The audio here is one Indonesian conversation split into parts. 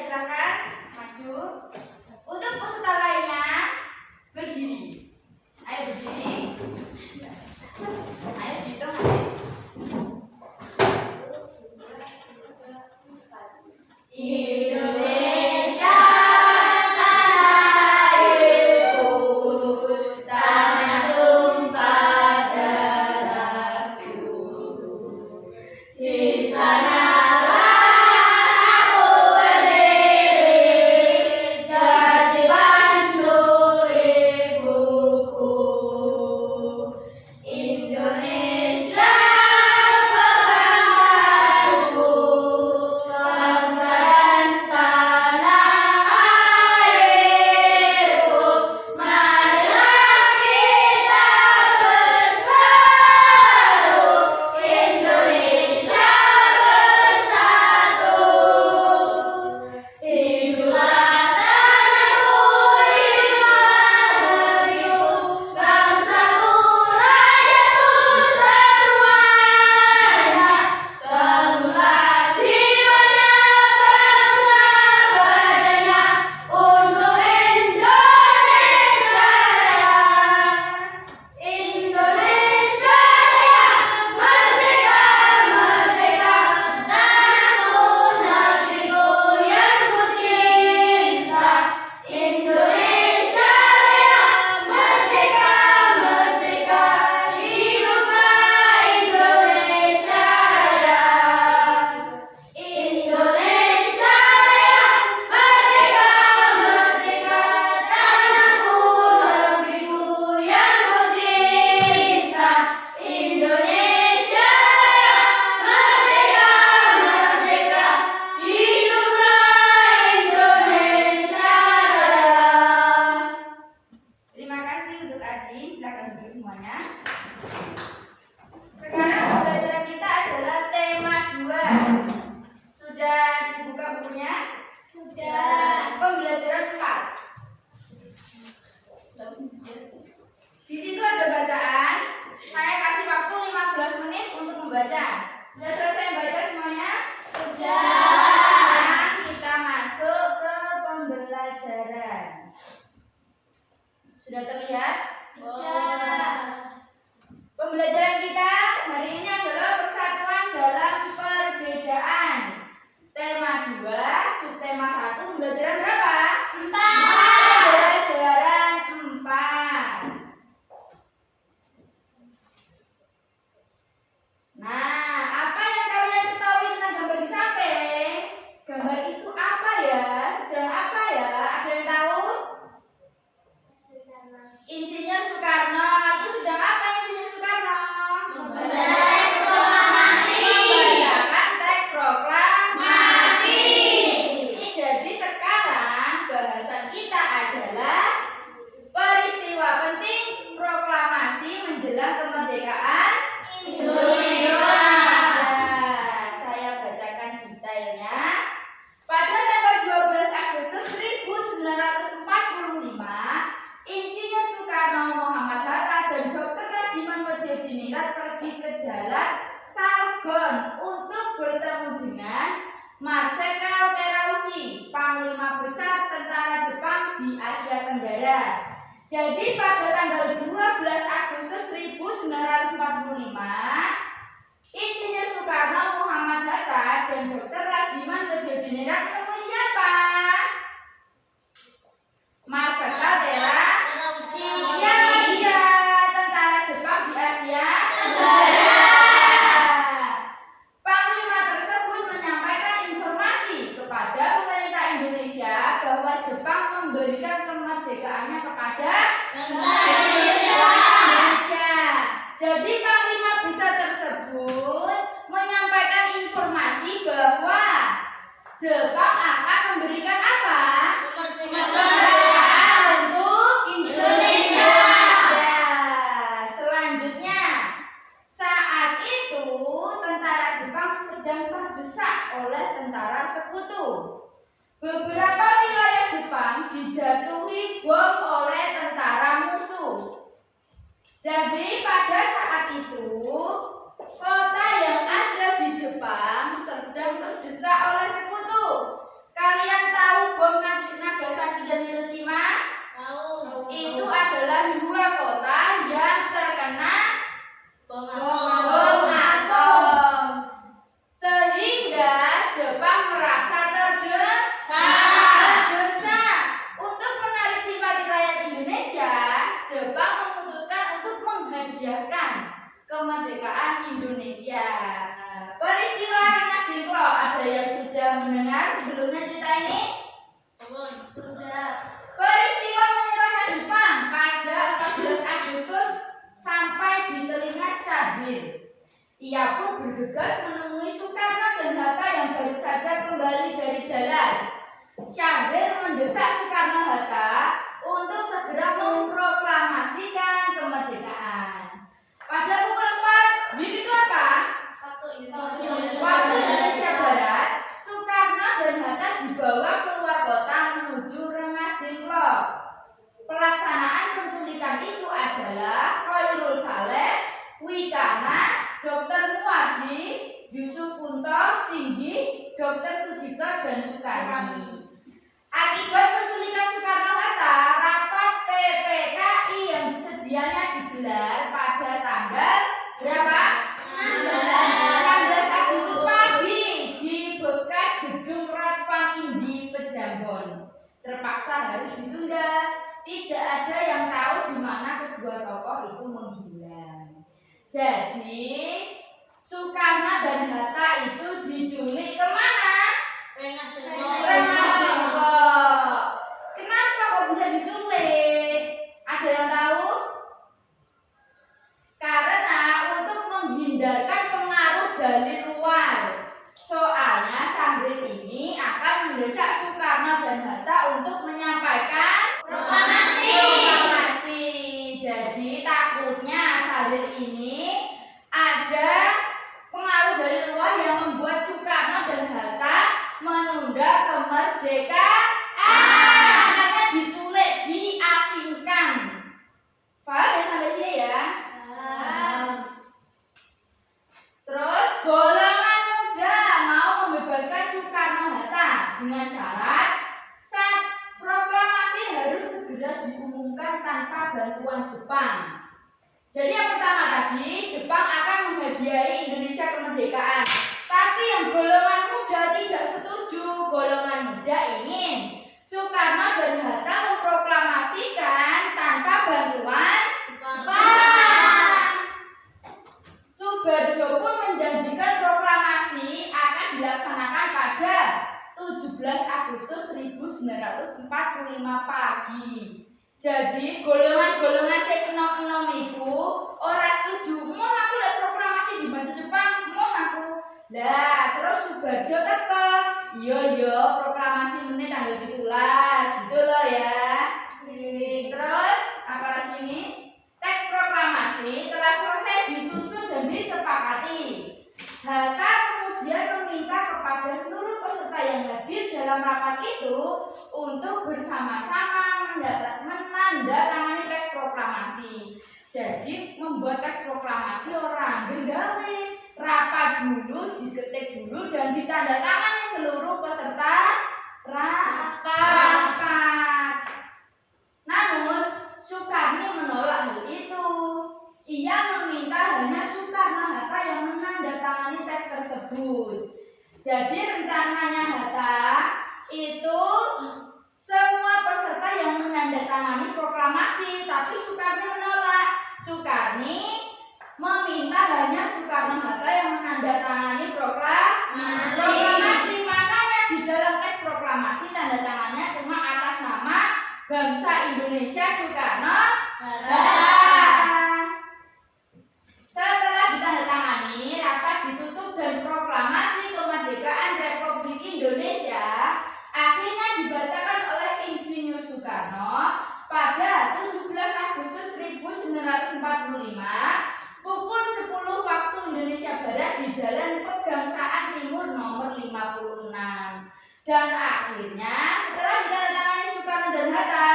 silakan maju. Untuk peserta lainnya berdiri. Ayo berdiri. Ayo dihitung adik. Indonesia tanah airku, tanah tumpah darahku. Di sanalah aku berdiri, jadi pandu ibuku. Indonesia kebangsaanku, bangsa dan tanah airku. Marilah kita bersatu, Indonesia bersatu. Hiduplah tanahku, hiduplah negeriku, bangsaku, rakyatku semuanya. Bangunlah jiwanya, bangunlah badannya untuk Indonesia Raya. Indonesia Raya, merdeka, merdeka, tanahku, negeriku yang ku cinta. Indonesia Raya, merdeka, merdeka, hiduplah Indonesia Raya. Indonesia Raya, merdeka, merdeka, tanahku, negeriku yang ku cinta. Indonesia Raya, merdeka, merdeka, hiduplah Indonesia Raya. Terima kasih untuk Adi, silakan duduk semuanya. Sekarang pembelajaran kita adalah tema 2. Sudah dibuka bukunya? Sudah. Pembelajaran 4. Di situ ada bacaan. Saya kasih waktu 15 menit untuk membaca. Sudah selesai membaca semuanya? Sudah. Sekarang kita masuk ke pembelajaran. Sudah terlihat? Sudah. Pembelajaran kita hari ini adalah persatuan dalam perbedaan. Tema 2, subtema 1, pembelajaran berapa? 4. Pembelajaran 4. Nah, apa yang kalian ketahui tentang gambar di samping? Gambar itu apa ya? Sedang apa ya? Ada yang tahu? Insinyur Soekarno. Itu sedang apa Insinyur Soekarno? Membacakan teks proklamasi. Jadi sekarang bahasan kita adalah peristiwa penting proklamasi menjelang kemerdekaan Indonesia. Saya bacakan detailnya. Pada tanggal 12 Agustus 1945, Insinyur Soekarno, Muhammad Hatta, dan Dr. Rajiman Weddiadiningrat pergi ke darat Sargon untuk bertemu dengan Marsekal Terauchi, Panglima Besar Tentara Jepang di Asia Tenggara. Jadi pada tanggal 12 Agustus 1945, Insinyur Soekarno, Muhammad Hatta, dan Dr. Rajiman Weddiadiningrat ketemu siapa? Marsekal Terauchi. Siapa dia? Tentara Jepang di Asia Tenggara. Panglima tersebut menyampaikan informasi kepada pemerintah Indonesia bahwa Jepang memberikan kemerdekaannya kepada Indonesia. Jadi Panglima besar tersebut menyampaikan informasi bahwa Jepang akan memberikan apa? Kemerdekaan untuk Indonesia. Selanjutnya, saat itu tentara Jepang sedang terdesak oleh tentara sekutu. Beberapa wilayah Jepang dijatuhi bom oleh tentara musuh. Jadi pada saat itu kota yang ada di Jepang sedang terdesak oleh sekutu. Kalian mendengar sebelumnya cerita ini? Sudah. Peristiwa menyerahnya Jepang pada 14 Agustus sampai di telinga Syahrir. Ia pun bergegas menemui Soekarno dan Hatta yang baru saja kembali dari jalan. Syahrir mendesak Soekarno-Hatta untuk segera memproklamasikan kemerdekaan. Pada pukul 4, WIB itu apa? Waktu Indonesia Barat, Soekarno dan Hatta dibawa keluar kota menuju Rengas Dengklok. Pelaksanaan penculikan itu adalah Khoirul Saleh, Wikana, Dr. Muwardi, Yusuf Kunto, Singgi, Dr. Sujito, dan Sukarni. Akibat penculikan Soekarno-Hatta, rapat PPKI yang sedianya digelar pada tanggal berapa? 16 Agustus pagi di bekas gedung Radvan Indi Pejangon terpaksa harus ditunda. Tidak ada yang tahu di mana kedua tokoh itu menghilang. Jadi Soekarno dan Hatta itu diculik kemana? Rengas Rengas Dengklok. Kenapa kok bisa diculik? Ada yang tahu? Karena untuk menghindarkan pengaruh dari luar. Soalnya Syahrir ini akan mendesak Soekarno dan Hatta untuk menyampaikan proklamasi. Jadi takutnya Syahrir ini ada pengaruh dari luar yang membuat Soekarno dan Hatta menunda kemerdekaan. Makanya diculik, diasingkan. Paham ya sampai sini ya? Terus golongan muda mau membebaskan Soekarno-Hatta dengan syarat saat proklamasi harus segera diumumkan tanpa bantuan Jepang. Jadi yang pertama tadi, Jepang akan menghadiahi Indonesia kemerdekaan. Tapi yang golongan muda tidak setuju. Golongan muda ingin Soekarno dan Hatta memproklamasikan tanpa bantuan Jepang. Subarjo pun menjanjikan proklamasi akan dilaksanakan pada 17 Agustus 1945 pagi. Jadi golongan-golongan sing enom-enom iku ora setuju. Mau aku lihat proklamasi dibantu Jepang, mau aku. Lah, terus Subarjo teko. Iya, proklamasi menit tanggal 17 gitu loh ya. Terus apalagi ini? Teks proklamasi telah selesai disusun dan disepakati. Hatta kemudian meminta kepada seluruh peserta yang hadir dalam rapat itu untuk bersama-sama menandatangani teks proklamasi. Jadi membuat teks proklamasi orang gawe rapat dulu, diketik dulu dan ditandatangani seluruh peserta rapat. Namun Soekarno menolak hal itu. Ia meminta hanya Soekarno-Hatta yang menandatangani teks tersebut. Jadi rencananya Hatta itu semua peserta yang menandatangani proklamasi, tapi Soekarno menolak. Soekarno meminta hanya Soekarno-Hatta yang menandatangani proklamasi. Makanya di dalam teks proklamasi tanda tangannya cuma atas nama bangsa Indonesia Soekarno-Hatta. Setelah ditandatangani, rapat ditutup dan proklamasi kemerdekaan Republik Indonesia akhirnya dibacakan oleh Insinyur Soekarno pada 17 Agustus 1945 pukul 10 waktu Indonesia Barat di Jalan Pegangsaan Timur nomor 56. Dan akhirnya setelah ditandatangani Soekarno dan Hatta,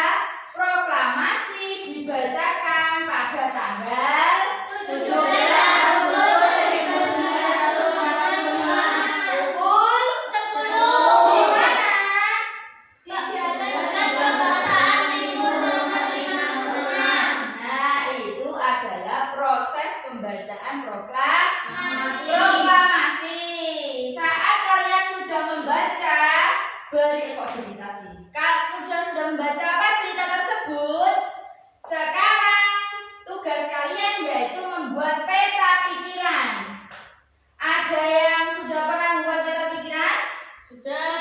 proklamasi dibacakan pada tanggal 17 Agustus 1945 pukul 10 di mana? Di Jalan Pegangsaan Timur nomor 56. Nah, itu adalah proses pembacaan proklamasi. Saat kalian sudah membaca berita sih. Kalau sudah membaca apa cerita tersebut, sekarang tugas kalian yaitu membuat peta pikiran. Ada yang sudah pernah membuat peta pikiran? Sudah.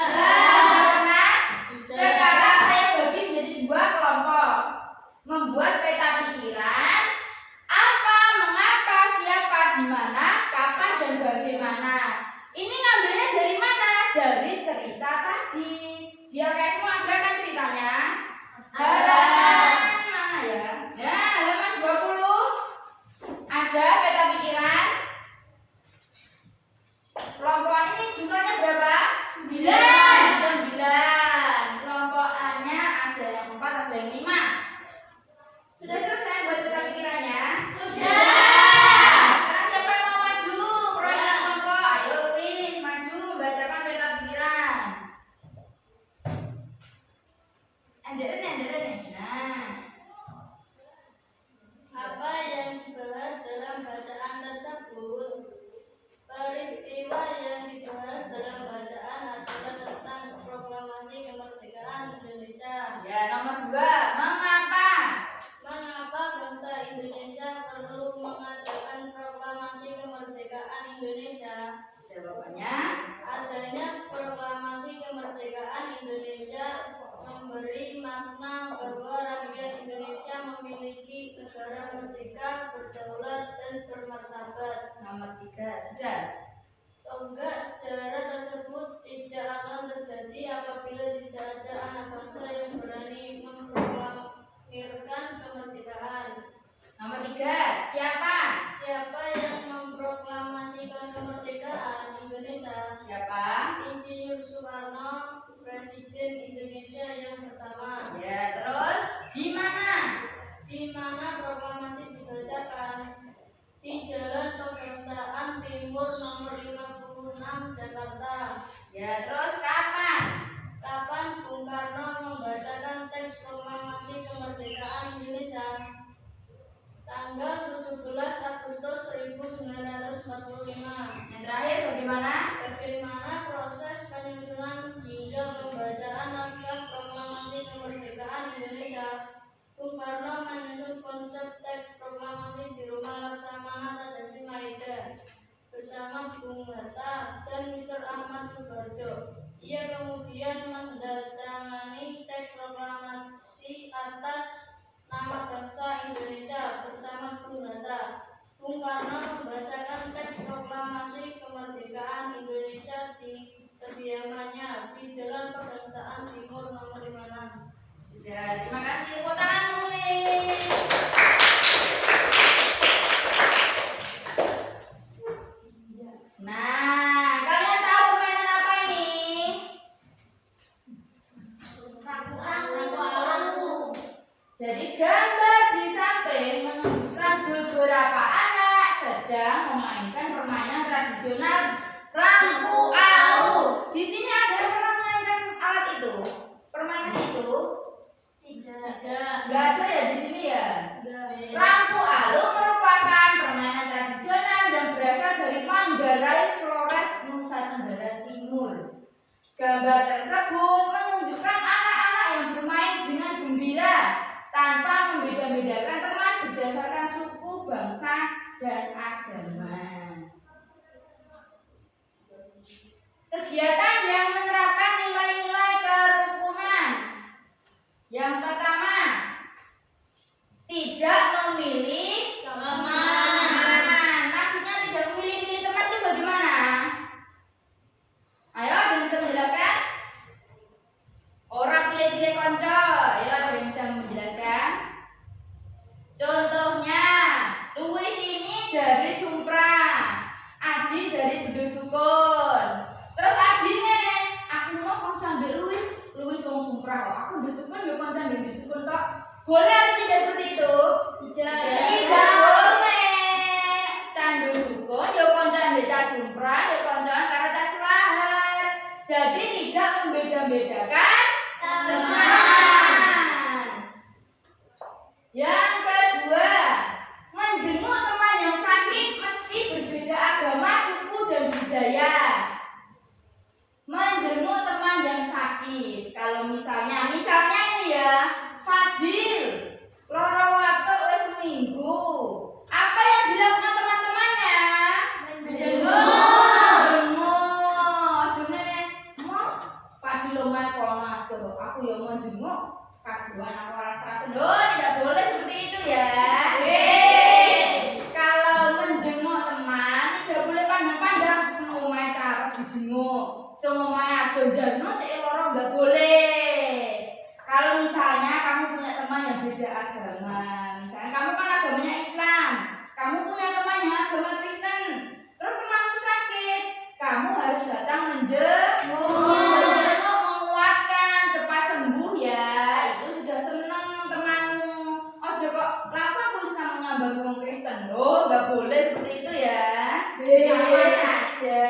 Jawabannya Adanya proklamasi kemerdekaan Indonesia memberi makna bahwa rakyat Indonesia memiliki negara merdeka, berdaulat, dan bermartabat. nomor 3 sudah. Tonggak sejarah tersebut tidak akan terjadi apabila tidak ada anak bangsa yang berani memproklamirkan kemerdekaan. Nomor 3 siapa? Siapa yang memproklamasikan kemerdekaan Indonesia? Siapa? Insinyur Soekarno, Presiden Indonesia yang pertama. Ya, terus di mana? Di mana proklamasi dibacakan? Di Jalan Pegangsaan Timur nomor 56 Jakarta. Ya, terus kapan? Kapan Bung Karno membacakan teks proklamasi kemerdekaan Indonesia? Tanggal 17 Agustus 1945. Yang terakhir bagaimana? Bagaimana proses penyusunan hingga pembacaan naskah proklamasi kemerdekaan Indonesia? Bung Karno menyusun konsep teks proklamasi di rumah Laksamana Tadasi Maeda bersama Bung Hatta dan Mr. Ahmad Subarjo. Ia kemudian mendatangani teks proklamasi atas nama bangsa Indonesia bersama Bung Hatta. Bung Karno membacakan teks proklamasi kemerdekaan Indonesia di kediamannya di Jalan Pegangsaan Timur nomor 56. Sudah, terima kasih. Tepuk tangan Luis. Nah, kalian tahu permainan apa ini? Jadi gambar di samping menunjukkan beberapa anak sedang memainkan permainan tradisional rangku alu. Di sini ada yang pernah memainkan alat itu? Permainan itu? Nggak ada ya di sini ya. Rangku alu merupakan permainan tradisional yang berasal dari Manggarai, Flores, Nusa Tenggara Timur. Gambar tersebut menunjukkan anak-anak yang bermain dengan gembira tanpa membeda-bedakan teman berdasarkan suku, bangsa, dan agama. Kegiatan yang menerapkan nilai-nilai kerukunan. Yang pertama, tidak memilih teman. Maksudnya tidak memilih-milih teman itu bagaimana? Ayo, ada yang bisa menjelaskan? Orang pilih-pilih konco. Ayo, ada yang bisa menjelaskan? Contohnya, Luis ini dari Sumpra, Adi dari Bedusukun. Terus Adi nih, aku mau konco ambil Luis wong Sumpra kok. Aku Bedusukun yo konco ambil Bedusukun kok. Boleh atau tidak seperti itu? Tidak boleh. Candu Sukun yo konco ambil Cah Sumpra, yo koncoan karo Cah Selahar. Jadi tidak membeda-bedakan teman. Yang kedua, menjenguk teman yang sakit meski berbeda agama, suku, dan budaya. Menjenguk teman yang sakit. Kalau misalnya ini ya, Fadil loro watuk wis seminggu. Apa yang dilakukan teman-temannya? Menjenguk. Jenenge, "Mau Fadil omahe kono adoh. Aku ya mau jenguk. Kaduan aku rasa-rasa." Tidak boleh seperti itu ya. Kalau menjenguk teman tidak boleh pandang-pandang sing omahe cara dijenguk. Sing omahe adoh jano cek loro enggak boleh. Kalau misalnya kamu punya teman yang beda agama, misalnya kamu kan agamanya Islam, kamu punya teman yang agama Kristen, terus temanmu sakit, kamu harus datang menjenguk, menguatkan, cepat sembuh ya. Itu sudah seneng temanmu. Ojo kok lapor aku sama nyambang wong Kristen. Oh, nggak boleh seperti itu ya. Sama saja.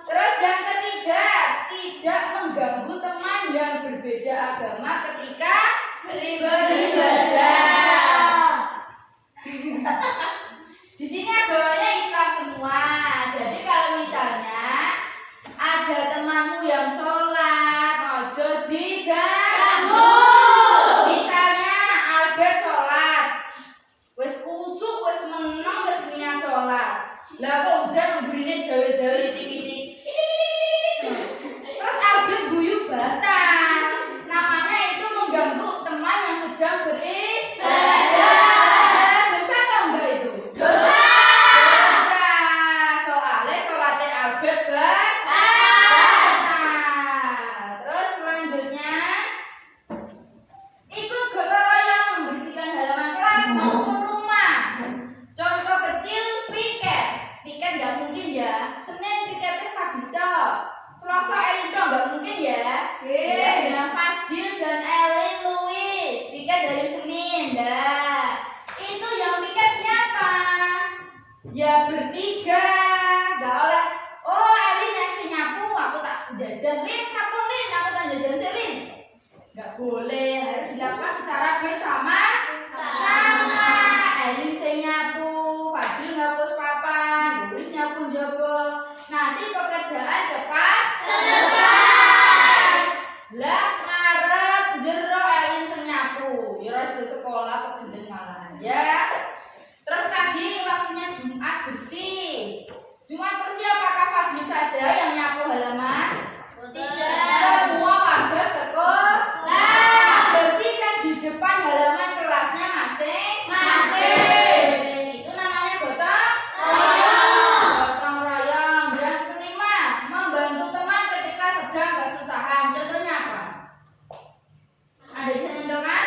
Terus yang ketiga, tidak mengganggu teman yang berbeda agama ketika beribadah. peribahatan. Namanya itu mengganggu teman yang sedang beribadah. Dosa atau enggak itu? Dosa. Soalnya sholatnya abad Terus selanjutnya, ikut gotong royong membersihkan halaman kelas maupun rumah. Contoh kecil piket. Piket nggak mungkin ya. Senin piketnya Fadito. Selasa Elin nggak mungkin ya. Jelas dengan Fadil dan Elin Louis. Piket dari Senin. Dah. Itu yang piket siapa? Ya bertiga. Gak oleh. Oh Elin nasi nyapu, aku tak jajan. Lin sapu Lin, aku tak jajan si Lin. Gak boleh, harus dilakukan secara bersama-sama. Elin sing nyapu, Fadil ngapus papan, Louis nyapu njaba. Nanti pekerjaan cepat selesai. Lah ngarep jero Elin sing nyapu, ya ora sedaya sekolah kok gendeng malahan ya. Terus lagi waktunya Jumat bersih. Jumat bersih apakah Fadil saja yang nyapu halaman? Tidak. Semua warga sekolah bersihkan di depan halaman kelasnya masing-masing. Itu namanya gotong royong. Yang kelima, membantu teman ketika sedang kesusahan. Contohnya apa? Ada yang bisa nyontohkan?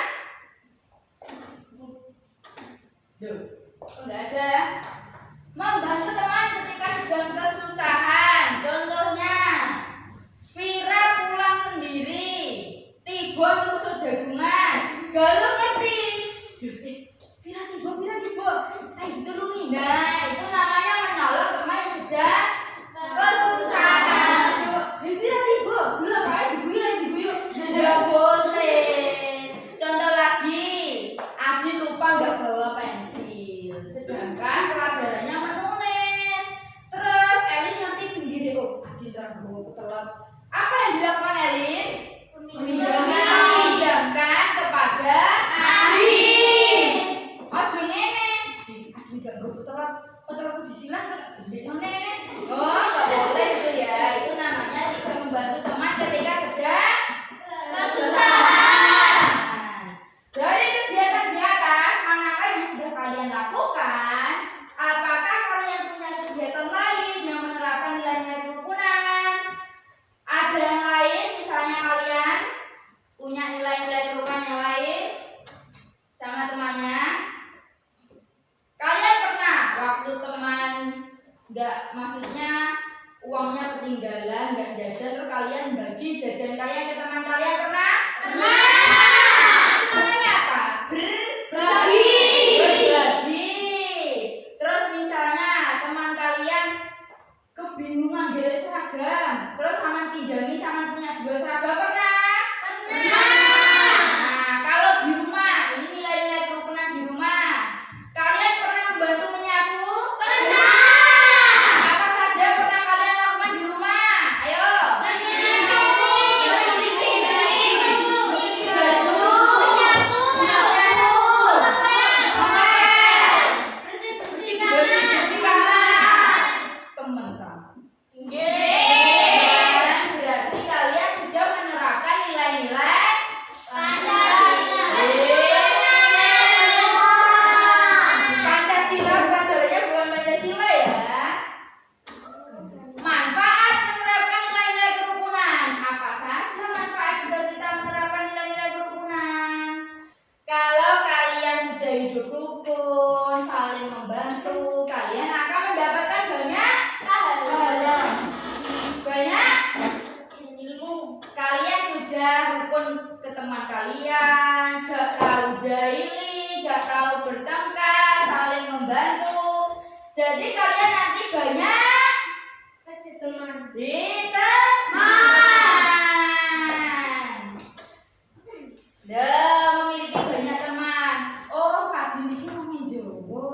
Duh, enggak ada. Membantu teman ketika sedang kesusahan. Contohnya, Vira pulang sendiri, Tibon tusuk jagungan. Galuh ngerti? Vira tiba. Ayo ditulungi. Nah, itu namanya menolong teman yang sedang kesusahan. Vira tiba, dulu kayak diguyur. Nggak boleh. Contoh lagi, Adi lupa nggak bawa pensil, sedangkan pelajarannya menulis. Terus Elin ngerti pinggirnya, oh Adi ragu telat. Apa yang dilakukan Elin? Meminjamkan kepada Adi. Ojo ngene. Adi gak gue telat. Telat disilang kok gede ngene. Oh, nggak boleh itu ya. Itu namanya tidak membantu teman ketika sedang kesusahan. Dari kegiatan di atas, manakah yang sudah kalian lakukan? Apakah kalian punya kegiatan lain yang menerapkan nilai-nilai kerukunan? Ada yang lain, misalnya kalian punya nilai-nilai kerukunan yang lain sama temannya. Kalian pernah waktu teman maksudnya uangnya ketinggalan, nggak jajan, terus kalian bagi jajan kalian ke teman kalian, pernah? Itu namanya apa? Berbagi. Terus misalnya teman kalian kebingungan gaya seragam, terus sama pinjami sama punya 2 seragam, pernah? Nah, kalau di rumah, ini nilai-nilai kerukunan di rumah. Kalian pernah membantu menyapu? Pernah. Apa saja pernah kalian lakukan di rumah? Ayo. Bersih kamar. Teman-teman. Berarti kalian sudah menerapkan nilai-nilai Pancasila. Pelajarannya bukan Pancasila ya. Manfaat menerapkan nilai-nilai kerukunan. Apa saja manfaat jika kita menerapkan nilai-nilai kerukunan? Kalau kalian sudah hidup rukun, saling membantu, kalian akan mendapatkan banyak pahala. Banyak ilmu. Kalian sudah rukun ke teman kalian, gak tahu jahili, gak tahu bertengkar, saling membantu. Jadi kalian nanti banyak teman. Memiliki banyak teman. Oh, Fadil ini orang Jawa.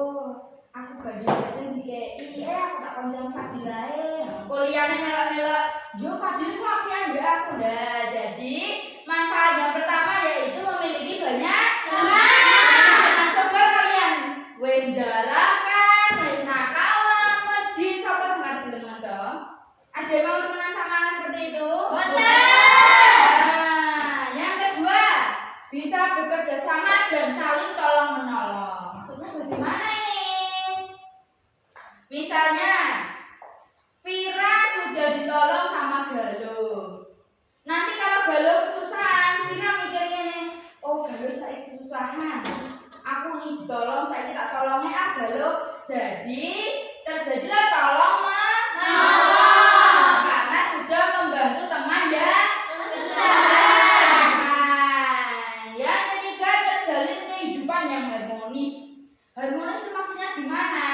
Aku gak jajan di KI. Aku tak konjang Fadil ae. Kuliahnya melok-melok. Yo Fadil kok apian mbak aku dah. Jadi manfaat yang pertama yaitu memiliki banyak teman. Nah, coba kalian wes jarakan, wes nakalan, medit, sapa sing arep gelem ngaco? Ada yang mau temenan Jadi terjadilah tolong menolong karena sudah membantu teman yang kesusahan. Yang ketiga, terjalin kehidupan yang harmonis. Harmonis itu maksudnya gimana?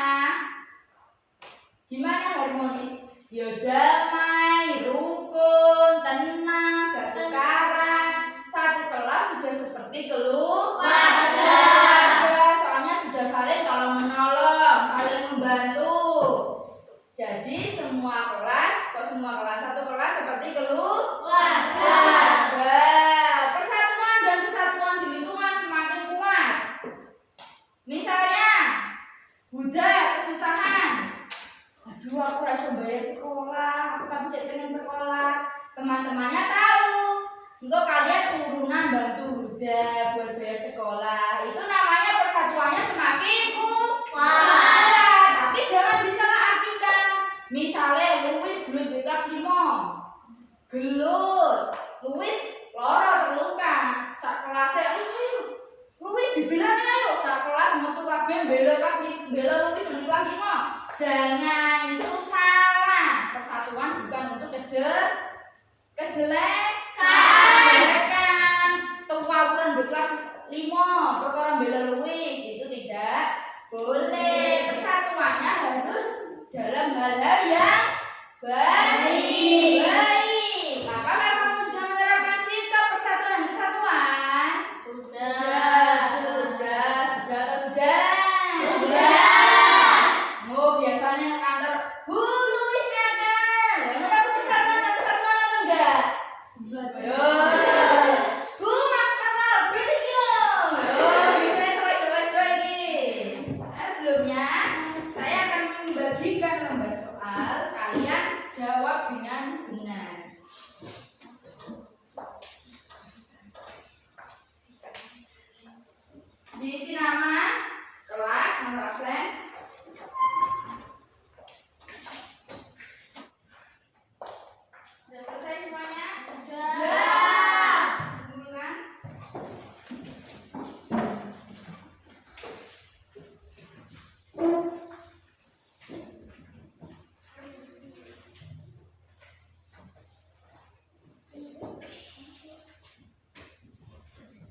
Gimana harmonis? Ya damai, rukun, tenang, gak tukaran. Satu kelas sudah seperti keluarga. Soalnya sudah saling tolong menolong, saling membantu. Jadi semua kelas, satu kelas seperti keluarga. Persatuan dan kesatuan di lingkungan semakin kuat. Misalnya, Buddha kesusahan. Aduh, aku rasa bayar sekolah, aku tak bisa pengen sekolah. Teman-temannya tahu, engkau kalian urunan bantu Buddha buat bayar sekolah. Itu namanya persatuannya semakin kuat. Tapi jangan disalahartikan. Misalnya Louis gelut di kelas 5. Gelut. Louis loro terluka. Sak kelasnya, ayo. Louis dibilang ayo sak kelas metu kabeh bela Louis di kelas 5. Jangan, itu salah. Persatuan bukan untuk kejelekan. Tawuran di kelas 5 perkara bela Louis itu tidak boleh. Persatuannya harus dalam hal-hal yang baik. Apakah kamu sudah menerapkan sikap persatuan dan kesatuan? Sudah. Oh, biasanya ke kantor, Bu Louis datang. Dengar aku persatuan dan kesatuan atau enggak? Bu Mas pilih kilo. Biasanya selesai ini. Sebelumnya, saya akan membagikan lembar soal. Kalian jawab dengan benar. Diisi nama, kelas, nomor absen. Sudah selesai semuanya? Sudah. Kumpulkan.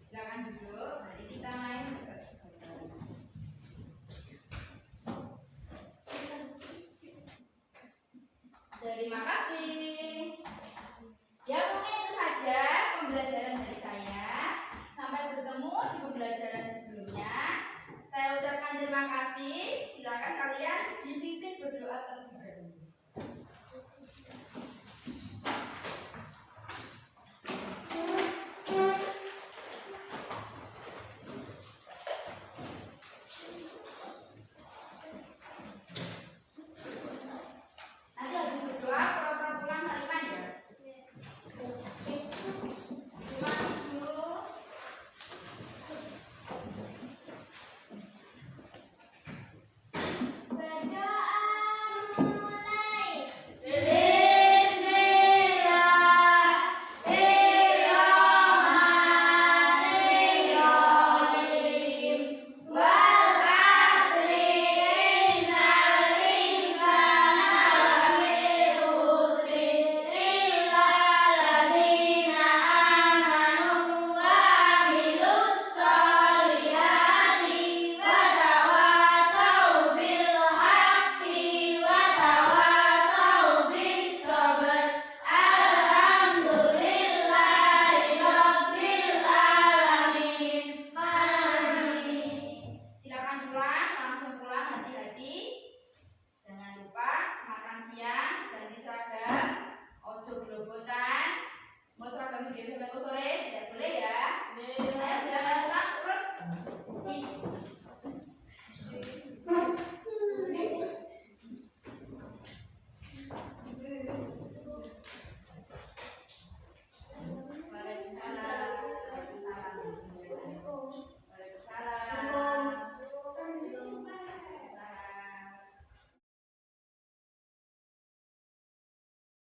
Silakan duduk. Nanti kita main. Terima kasih. Ya, mungkin itu saja pembelajaran dari saya. Sampai bertemu di pembelajaran sebelumnya. Saya ucapkan terima kasih. Silakan kalian dipimpin berdoa terlebih dahulu.